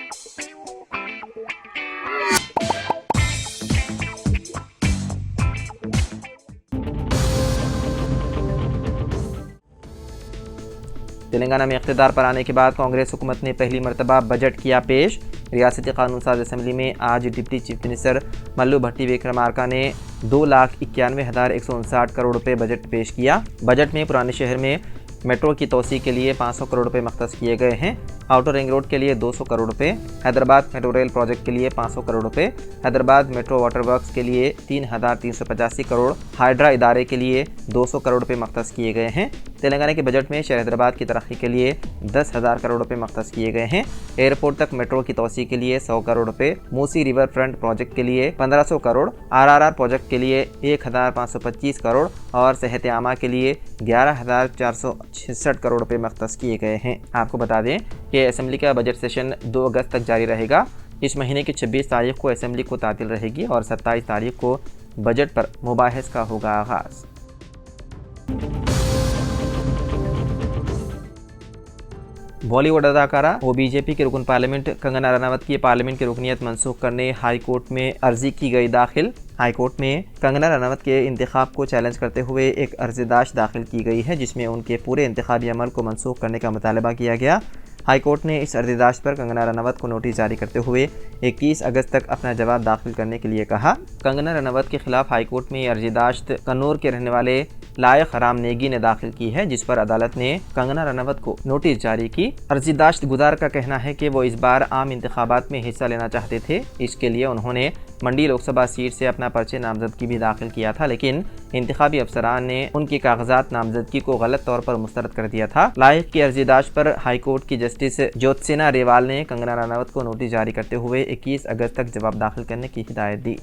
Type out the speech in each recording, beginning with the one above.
तेलंगाना में इख्तिदार पर आने के बाद कांग्रेस हुकूमत ने पहली मरतबा बजट किया पेश। रियासती कानून साज असम्बली में आज डिप्टी चीफ मिनिस्टर मल्लू भट्टी विक्रमार्का ने 2,91,159 करोड़ रुपए बजट पेश किया। बजट में पुराने शहर में मेट्रो की तोसी के लिए 500 करोड़ रुपए मख्तस किए गए हैं। आउटर रिंग रोड के लिए 200 करोड़ रुपए, हैदराबाद मेट्रो रेल प्रोजेक्ट के लिए 500 करोड़ रुपए, हैदराबाद मेट्रो वाटर वर्क्स के लिए 3,385 करोड़, हाइड्रा इदारे के लिए 200 करोड़ रुपए मख्तस किए गए हैं। तेलंगाना के बजट में शहर हैदराबाद की तरक्की के लिए 10,000 करोड़ रुपए मख्तस किए गए हैं। एयरपोर्ट तक मेट्रो की तोसी के लिए 100 करोड़ रुपए, मूसी रिवर फ्रंट प्रोजेक्ट के लिए 1500 करोड़, RRR प्रोजेक्ट के लिए 1,525 करोड़ और सेहत आमा के लिए 11,466 करोड़ रुपए मख्तस किए गए हैं। आपको बता दें कि असेंबली का बजट सेशन 2 अगस्त तक जारी रहेगा। इस महीने की 26 तारीख को असेंबली को तातील रहेगी और 27 तारीख को बजट पर मुबाहिस का होगा आगाज़। बॉलीवुड अदाकारा वो बीजेपी के रुकन पार्लियामेंट कंगना रनावत की पार्लियामेंट की रुकनीत मनसूख करने हाई कोर्ट में अर्जी की गई दाखिल। हाई कोर्ट में कंगना रनावत के इंतखाब को चैलेंज करते हुए एक अर्जीदाश्त दाखिल की गई है, जिसमें उनके पूरे इंतखाबी अमल को मनसूख करने का मुतालबा किया गया। हाई कोर्ट ने इस अर्जीदाश्त पर कंगना रनावत को नोटिस जारी करते हुए 21 अगस्त तक अपना जवाब दाखिल करने के लिए कहा। कंगना रनावत के खिलाफ हाई कोर्ट में अर्जीदाश्त कन्नूर के रहने वाले लायक हराम नेगी ने दाखिल की है, जिस पर अदालत ने कंगना रनावत को नोटिस जारी की। अर्जीदाश्त गुजार का कहना है कि वो इस बार आम इंतखाबात में हिस्सा लेना चाहते थे। इसके लिए उन्होंने मंडी लोकसभा सीट से अपना पर्चे नामजदगी भी दाखिल किया था, लेकिन इंतखाबी अफसरान ने उनके कागजात नामजदगी को गलत तौर पर मुस्तरद कर दिया था। लायक की अर्जीदाश्त पर हाई कोर्ट की जस्टिस ज्योत्सेना रेवाल ने कंगना रनावत को नोटिस जारी करते हुए 21 अगस्त तक जवाब दाखिल करने की हिदायत दी।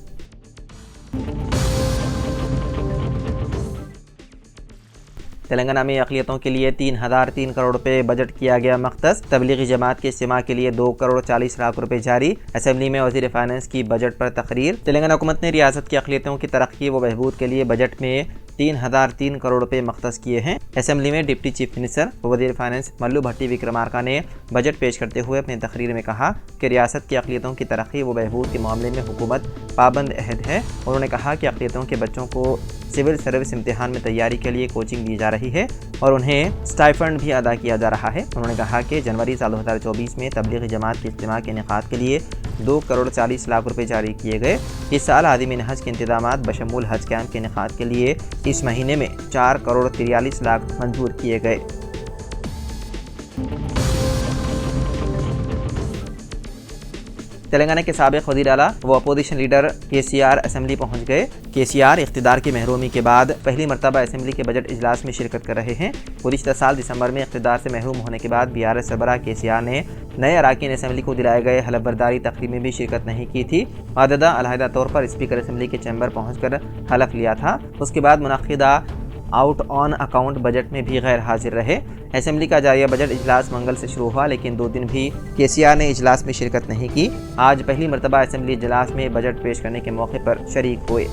तेलंगाना में अक़लियतों के लिए 3,003 करोड़ रुपए बजट किया गया मख्तस। तबलीगी जमात के इज्तिमा के लिए 2 करोड़ 40 लाख रुपए जारी। असेंबली में वज़ीर फाइनेंस की बजट पर तकरीर। तेलंगाना हुकूमत ने रियासत की अक़लियतों की तरक्की व बहबूद के लिए बजट में 3,003 करोड़ रुपए मख्तस किए हैं। असेंबली में डिप्टी चीफ मिनिस्टर व वज़ीर फाइनेंस मल्लू भट्टी विक्रमार्का ने बजट पेश करते हुए अपनी तकरीर में कहा कि रियासत की अक़लियतों की तरक्की व बहबूद के मामले में हुकूमत पाबंद अहद है। उन्होंने कहा कि अक़लियतों के बच्चों को सिविल सर्विस इम्तिहान में तैयारी के लिए कोचिंग दी जा रही है और उन्हें स्टाइफंड भी अदा किया जा रहा है। उन्होंने कहा कि जनवरी साल 2024 में तबलीगी जमात के इज्तिमा के इनेकाद के लिए 2 करोड़ 40 लाख रुपए जारी किए गए। इस साल आदिमीन हज के इंतजामात बशमूल हज कैंप के इनेकाद के लिए इस महीने में 4 करोड़ 43 लाख मंजूर किए गए। तेलंगाना के साबिक़ वज़ीर आला व अपोजिशन लीडर KCR असेंबली पहुंच गए। KCR इख्तिदार की महरूमी के बाद पहली मरतबा असेंबली के बजट इजलास में शिरकत कर रहे हैं। गुज़िश्ता साल दिसंबर में इख्तिदार से महरूम होने के बाद BRS सरबराह KCR ने नए अराकीन असेंबली को दिलाए गए हलफबरदारी तकरीब में भी शिरकत नहीं की थी। आददा अलहदा तौर पर स्पीकर असेंबली के चैम्बर पहुँच कर हलफ लिया था। उसके बाद मुनक़िदा आउट ऑन अकाउंट बजट में भी गैर हाजिर रहे। असेंबली का जारिया बजट इजलास मंगल से शुरू हुआ, लेकिन 2 दिन भी KCR ने इजलास में शिरकत नहीं की। आज पहली मरतबा असेंबली इजलास में बजट पेश करने के मौके पर शरीक हुए।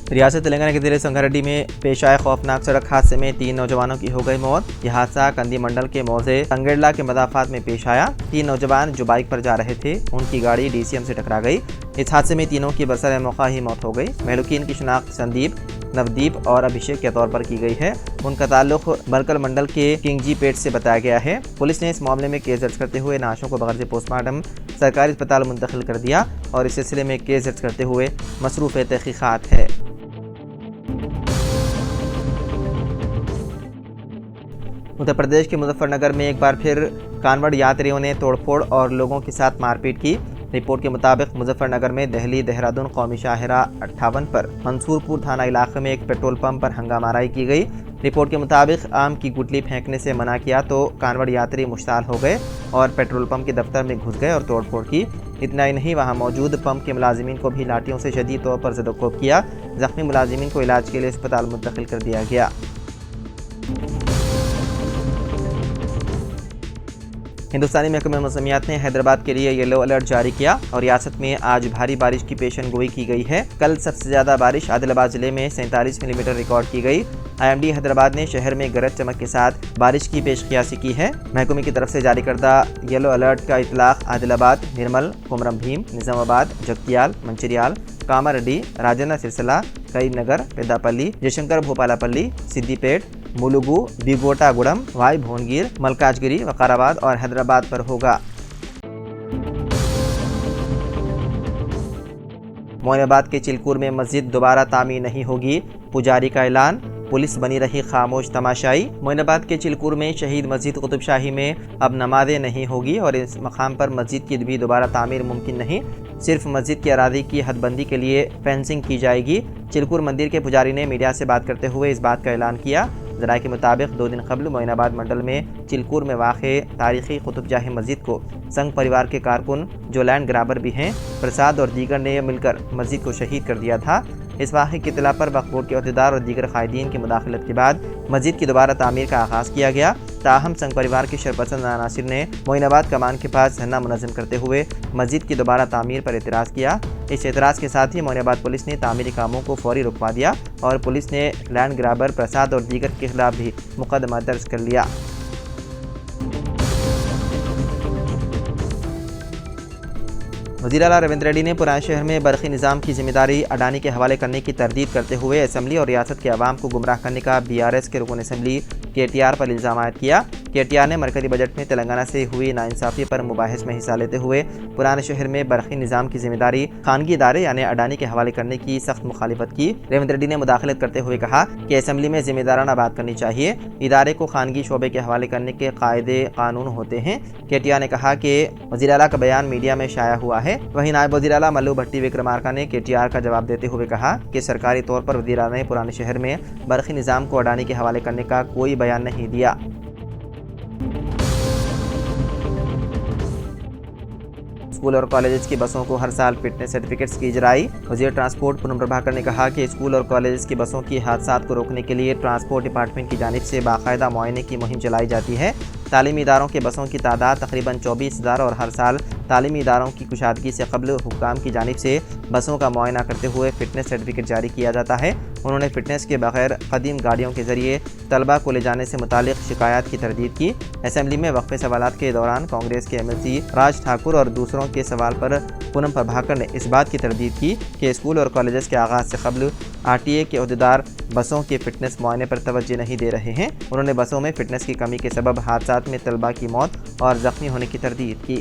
रियासत तेलंगाना के ज़िले संगारेड्डी में पेश आए खौफनाक सड़क हादसे में 3 नौजवानों की हो गई मौत। यह हादसा कंदी मंडल के मौजे संगेडला के मदाफात में पेश आया। 3 नौजवान जो बाइक पर जा रहे थे, उनकी गाड़ी DCM से टकरा गई। इस हादसे में तीनों की बरसर मौका ही मौत हो गई। महलूकीन की शनाख्त संदीप, नवदीप और अभिषेक के तौर पर की गई है। उनका ताल्लुक बलकल मंडल के किंगजी पेट से बताया गया है। पुलिस ने इस मामले में केस दर्ज करते हुए नाशों को बगैर पोस्टमार्टम सरकारी अस्पताल मुंतकिल कर दिया और इस सिलसिले में केस दर्ज करते हुए मसरूफ़ तहक़ीक़ात है। उत्तर प्रदेश के मुजफ्फरनगर में एक बार फिर कांवड़ यात्रियों ने तोड़फोड़ और लोगों के साथ मारपीट की। रिपोर्ट के मुताबिक मुजफ्फरनगर में दिल्ली देहरादून कौमी शाहरा 58 पर मंसूरपुर थाना इलाके में एक पेट्रोल पंप पर हंगामाराई की गई। रिपोर्ट के मुताबिक आम की गुटली फेंकने से मना किया तो कांवड़ यात्री मुश्ताल हो गए और पेट्रोल पंप के दफ्तर में घुस गए और तोड़फोड़ की। इतना ही नहीं, वहां मौजूद पंप के मुलाजिमीन को भी लाठियों से शदीद तौर पर ज़दोकोब किया। जख्मी मुलाजिमीन को इलाज के लिए अस्पताल मुंतकिल कर दिया गया। हिंदुस्तानी महकमे मौसमियात ने हैदराबाद के लिए येलो अलर्ट जारी किया और रियासत में आज भारी बारिश की पेशन गोई की गई है। कल सबसे ज्यादा बारिश आदिलाबाद जिले में 47 मिलीमीटर रिकॉर्ड की गई। IMD हैदराबाद ने शहर में गरज चमक के साथ बारिश की पेशकियासी की है। महकमे की तरफ से जारी करदा येलो अलर्ट का इतलाक आदिलाबाद, निर्मल, कोमरम भीम, निजामाबाद, जगतियाल, मंचिरियाल, कामारेड्डी, राजन्ना सिरसिला, करीमनगर, पेद्दापल्ली, जयशंकर भोपालापल्ली, सिद्दीपेट, मुलुगु, बिगोटागुड़म, वाई भुवनगिर, मलकाजगिरी, वकाराबाद और हैदराबाद पर होगा। मोइनाबाद के चिलकूर में मस्जिद दोबारा तामीर नहीं होगी, पुजारी का ऐलान। पुलिस बनी रही खामोश तमाशाई। मोइनाबाद के चिलकूर में शहीद मस्जिद कुतुब शाही में अब नमाजें नहीं होगी और इस मकाम पर मस्जिद की भी दोबारा तामीर मुमकिन नहीं। सिर्फ मस्जिद की अरादी की हदबंदी के लिए फेंसिंग की जाएगी। चिलकूर मंदिर के पुजारी ने मीडिया से बात करते हुए इस बात का ऐलान किया। ज़राए के मुताबिक 2 दिन कबल मोइनाबाद मंडल में चिलकूर में वाक़े तारीख़ी कुतुब शाही मस्जिद को संघ परिवार के कारकुन जो लैंड ग्राबर भी हैं प्रसाद और दीगर ने मिलकर मस्जिद को शहीद कर दिया था। इस वाक़े की इत्तला पर वक्फ बोर्ड के अहदेदार और दीगर कायदीन की मुदाखलत के बाद मस्जिद की दोबारा तामीर का आगाज़ किया गया। ताहम संघ परिवार के शरपसंद अनासिर ने मोइनाबाद कमान के पास धरना मुनज़्ज़म करते हुए मस्जिद की दोबारा तामीर पर एतराज़ किया। इस एतराज़ के साथ ही मोइनाबाद पुलिस ने तामीरी कामों को फौरी रुकवा दिया और पुलिस ने लैंड ग्राबर प्रसाद और दीगर के खिलाफ भी मुकदमा दर्ज कर लिया। वज़ीर आला रविंद्र रेड्डी ने पुराने शहर में बरक़ी निज़ाम की जिम्मेदारी अडानी के हवाले करने की तरदीद करते हुए असम्बली और रियासत के अवाम को गुमराह करने का BRS के रुकन असम्बली KTR पर इल्ज़ाम आयद किया। KTR ने मरकज़ी बजट में तेलंगाना से हुई नाइंसाफ़ी पर मुबाहिस में हिस्सा लेते हुए पुराने शहर में बरक़ी निज़ाम की जिम्मेदारी खानगी इदारे यानी अडानी के हवाले करने की सख्त मुखालिफत की। रविंद्र रेड्डी ने मुदाखलत करते हुए कहा कि असम्बली में जिम्मेदाराना बात करनी चाहिए, इदारे को खानगी शोबे के हवाले करने के कायदे कानून होते हैं। KTR ने कहा कि वज़ीर आला का बयान मीडिया में शाया हुआ है। वहीं नायब वज़ीर आला मल्लू भट्टी विक्रमार्का ने KTR का जवाब देते हुए कहा कि सरकारी तौर पर वज़ीर आला ने पुराने शहर में बरक़ी निज़ाम को अडानी के हवाले करने का कोई बयान नहीं दिया। स्कूल और कॉलेज की बसों को हर साल फिटनेस सर्टिफिकेट्स की इजराई। वज़ीर ट्रांसपोर्ट पूनम प्रभाकर ने कहा कि स्कूल और कॉलेज की बसों की हादसात को रोकने के लिए ट्रांसपोर्ट डिपार्टमेंट की जानिब से बाकायदा मुआयने की मुहिम चलाई जाती है। तालीमी इदारों के बसों की तादाद तकरीबन 24,000 और हर साल तालीमी इदारों की कुशादगी से कबल हुक्काम की जानिब से बसों का मुआयना करते हुए फिटनेस सर्टिफिकेट जारी किया जाता है। उन्होंने फिटनेस के बगैर कदीम गाड़ियों के जरिए तलबा को ले जाने से मुतालिक शिकायत की तरदीद की। असम्बली में वक्फे सवालात के दौरान कांग्रेस के MLC राज ठाकुर और दूसरों के सवाल पर पूनम प्रभाकर ने इस बात की तरदीद की कि स्कूल और कॉलेज के आगाज़ से कबल RTA के अहदेदार बसों के फिटनेस मुआयने पर तवज्जो नहीं दे रहे हैं। उन्होंने बसों में फिटनेस की कमी के सबब हादसात में तलबा की मौत और ज़ख्मी होने की तरदीद की।